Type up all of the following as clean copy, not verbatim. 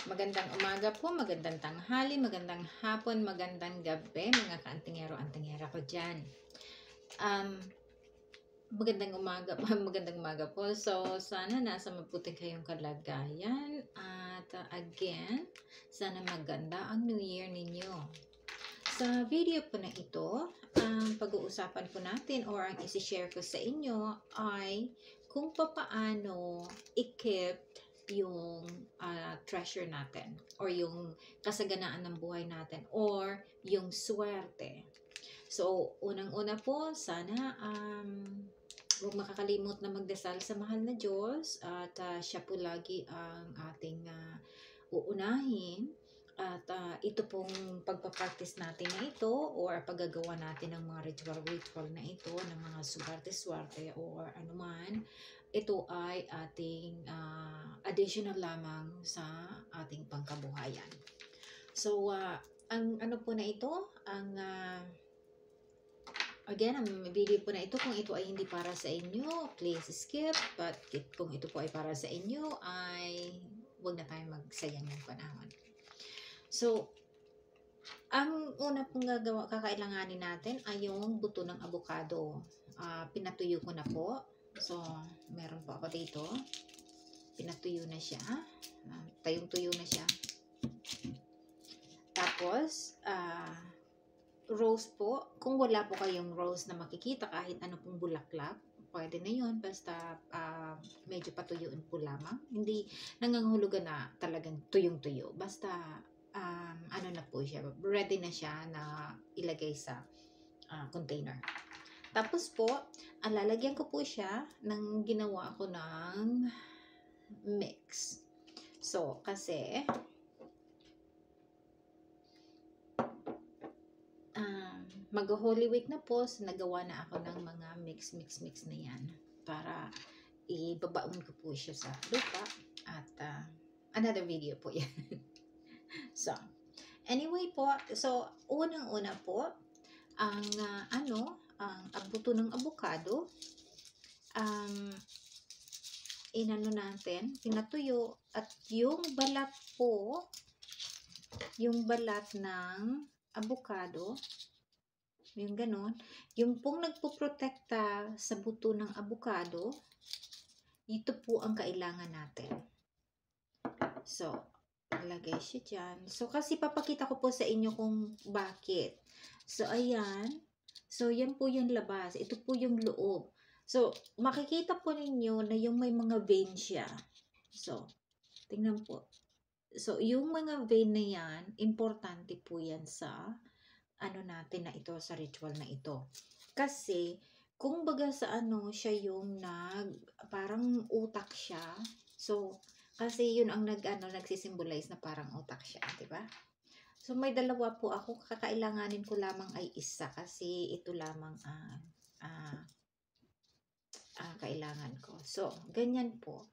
Magandang umaga po, magandang tanghali, magandang hapon, magandang gabi, mga kaantingero-antingera ko dyan. Magandang umaga, magandang umaga po. So, sana nasa mabuting kayong kalagayan. At again, sana maganda ang New Year ninyo. Sa video po na ito, ang pag-uusapan po natin or ang isi-share ko sa inyo ay kung papaano i-keep yung treasure natin or yung kasaganaan ng buhay natin or yung swerte. So, unang-una po, sana huwag makakalimot na magdasal sa mahal na Diyos at siya po lagi ang ating uunahin. At ito pong pagpapractice natin na ito or paggagawa natin ng mga ritual na ito, ng mga swerte-swerte or anuman, ito ay ating additional lamang sa ating pangkabuhayan. So, ang ano po na ito, again, ang video po na ito, kung ito ay hindi para sa inyo, please skip. But kung ito po ay para sa inyo, ay huwag na tayong magsayang ng panahon. So, ang una pong kakailanganin natin ay yung buto ng avocado. Pinatuyo ko na po. So, meron po ako dito. Pinatuyo na siya. Tayong-tuyo na siya. Tapos, rose po. Kung wala po kayong rose na makikita, kahit ano pong bulaklak, pwede na yun. Basta medyo patuyuin po lamang. Hindi nangangahulugan na talagang tuyong-tuyo. Basta ano na po siya, ready na siya na ilagay sa container. Tapos po, lalagyan ko po siya ng ginawa ko ng mix. So, kasi mag-Holy Week na po, so nagawa na ako ng mga mix na yan para ibabaon ko po siya sa lupa at another video po yan. So, anyway po, so unang-una po, ang buto ng avocado, inano natin, pinatuyo, at yung balat po, yung balat ng avocado, yung ganon, yung pong nagpoprotekta sa buto ng avocado, ito po ang kailangan natin. So, lagay siya dyan. So, kasi papakita ko po sa inyo kung bakit. So, ayan. So, yan po yung labas. Ito po yung loob. So, makikita po ninyo na yung may mga vein siya. So, tingnan po. So, yung mga vein na yan, importante po yan sa ano natin na ito, sa ritual na ito. Kasi, kung baga sa siya yung parang utak siya. So, kasi yun ang nagsisimbolize na parang utak siya, di ba? So, may dalawa po ako. Kakailanganin ko lamang ay isa kasi ito lamang kailangan ko. So, ganyan po.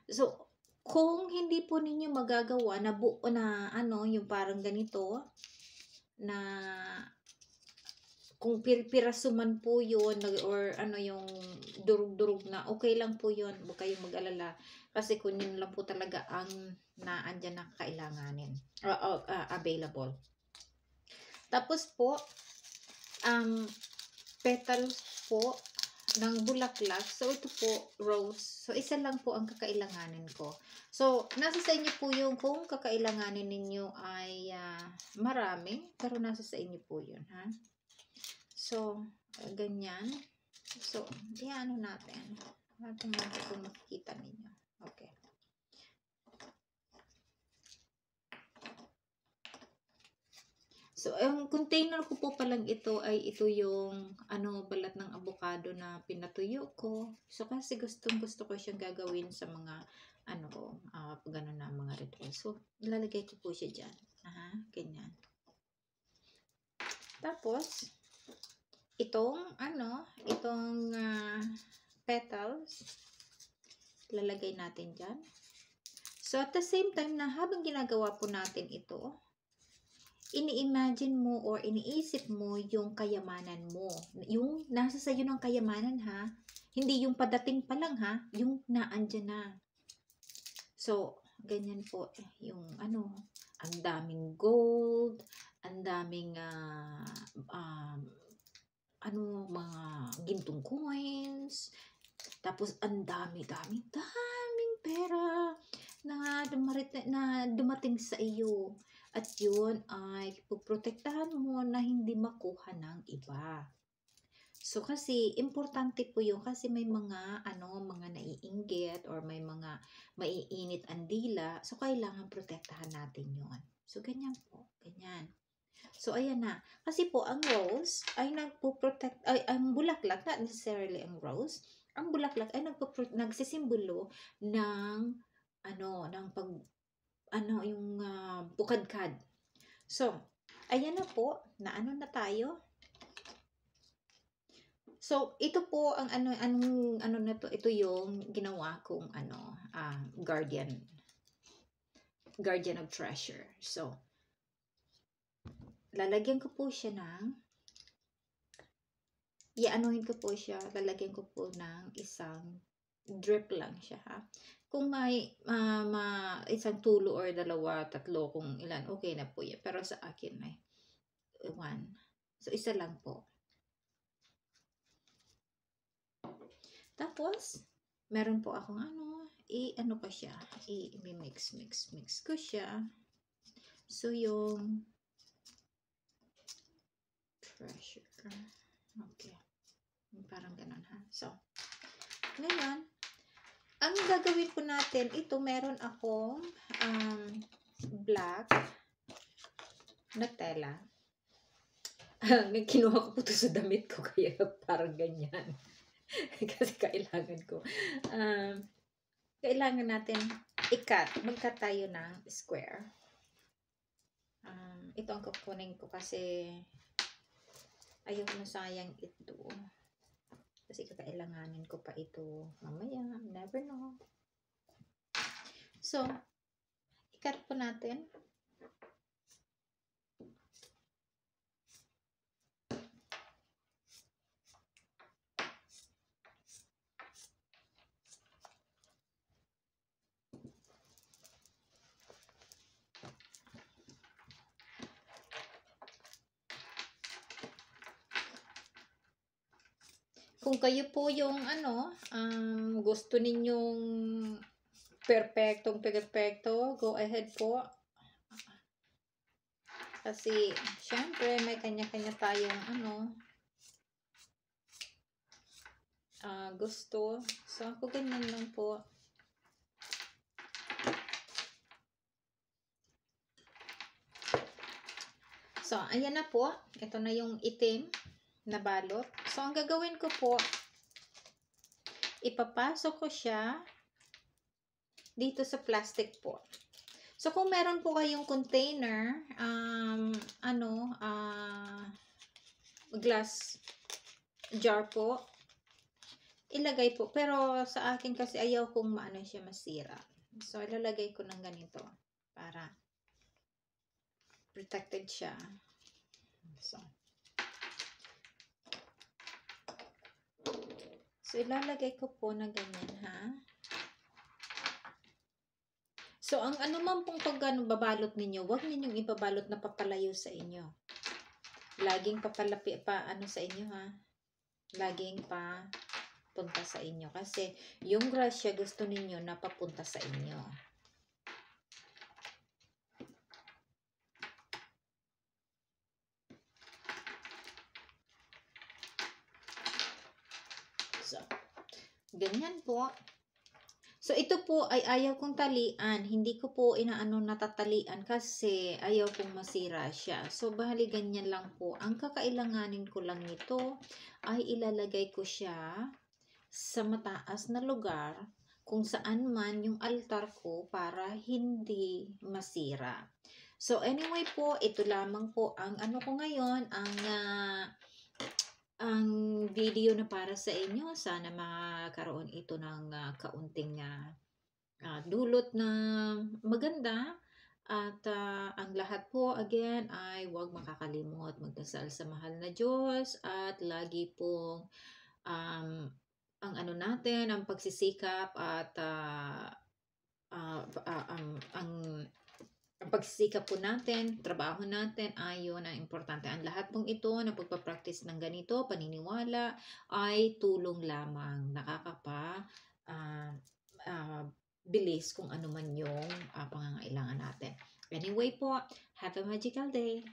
So, kung hindi po ninyo magagawa na buo na yung parang ganito, na kung piraso man po yun or yung durug-durug na, okay lang po yun. Huwag kayong mag-alala. Kasi kung yun lang po talaga ang naandyan na kailanganin. Available. Tapos po, petals po ng bulaklak. So, ito po, rose. So, isa lang po ang kakailanganin ko. So, nasa sa inyo po yung kung kakailanganin ninyo ay marami. Pero nasa sa inyo po yun, ha? So, ganyan. So, iano natin. Natin kung makikita ninyo. Okay. So, ang container ko po palang ito ay ito yung balat ng avocado na pinatuyo ko. So, kasi gustong-gusto ko siyang gagawin sa mga gano'n na mga ritual. So, ilalagay ko po siya dyan. Ganyan. Tapos, itong petals, lalagay natin dyan. So, at the same time na habang ginagawa po natin ito, ini-imagine mo or iniisip mo yung kayamanan mo. Yung nasa sayo ng kayamanan, ha? Hindi yung padating pa lang, ha? Yung naandyan na. So, ganyan po yung ano, ang daming gold, ang daming ano, mga gintong coins, tapos ang daming pera na dumating sa iyo. At yun ay puprotektahan mo na hindi makuha ng iba. So, kasi importante po yun kasi may mga ano, mga naiinggit or may mga maiinit ang dila. So, kailangan protektahan natin yun. So, ganyan po. Ganyan. So, ayan na. Kasi po, ang rose ay nagpo-protect, ay, ang bulaklak, not necessarily ang rose, ang bulaklak ay nagsisimbolo ng, ano, ng pag, ano, yung bukadkad. So, ayan na po, na ano na tayo. So, ito po ang ano na to, ito yung ginawa kong ano, guardian of treasure. So, lalagyan ko po siya ng, i-anuhin ko po siya, lalagyan ko po ng isang drip lang siya, ha. Kung may isang tulo or dalawa, tatlo, kung ilan, okay na po yan. Pero sa akin ay one. So, isa lang po. Tapos, meron po akong ano, i-ano ko siya, i-mix ko siya. So, yung treasure. Okay. Parang ganun, ha. So, ngayon, ang gagawin po natin, ito meron akong black na tela. Kinuha ko po ito sa damit ko, kaya parang ganyan. Kasi kailangan ko. Kailangan natin mag-cut tayo ng square. Ito ang kukunin ko kasi ayaw ko sayang ito. Kasi kakailanganin ko pa ito mamaya. Never know. So, i-cut po natin. Kung kayo po yung ano, gusto ninyong perfecto, go ahead po. Kasi, syempre, may kanya-kanya tayong ano, gusto. So, ako ganyan lang po. So, ayan na po. Ito na yung itim na balot. So, ang gagawin ko po, ipapasok ko siya dito sa plastic po. So, kung meron po kayong container, glass jar po, ilagay po. Pero sa akin kasi ayaw kong maano siya masira. So, ilalagay ko ng ganito para protected siya. So, ilalagay ko po na ganyan, ha? So, ang ano man pong babalot ninyo, huwag ninyong ibabalot na papalayo sa inyo. Laging ano sa inyo, ha? Laging punta sa inyo. Kasi, yung grasya gusto ninyo na papunta sa inyo. So, ganyan po. So, ito po ay ayaw kong talian. Hindi ko po inaano natatalian kasi ayaw kong masira siya. So, bali ganyan lang po. Ang kakailanganin ko lang nito ay ilalagay ko siya sa mataas na lugar kung saan man yung altar ko para hindi masira. So, anyway po, ito lamang po ang ano ko ngayon, ang video na para sa inyo. Sana makakaroon ito ng kaunting dulot na maganda. At ang lahat po, again, ay huwag makakalimot magdasal sa mahal na Diyos at lagi pong ang ano natin, ang pagsisikap at ang pagsisikap po natin, trabaho natin, ayon ang importante. Ang lahat pong ito na pagpapractice ng ganito, paniniwala, ay tulong lamang. Ah, ah, bilis kung ano man yung pangangailangan natin. Anyway po, have a magical day.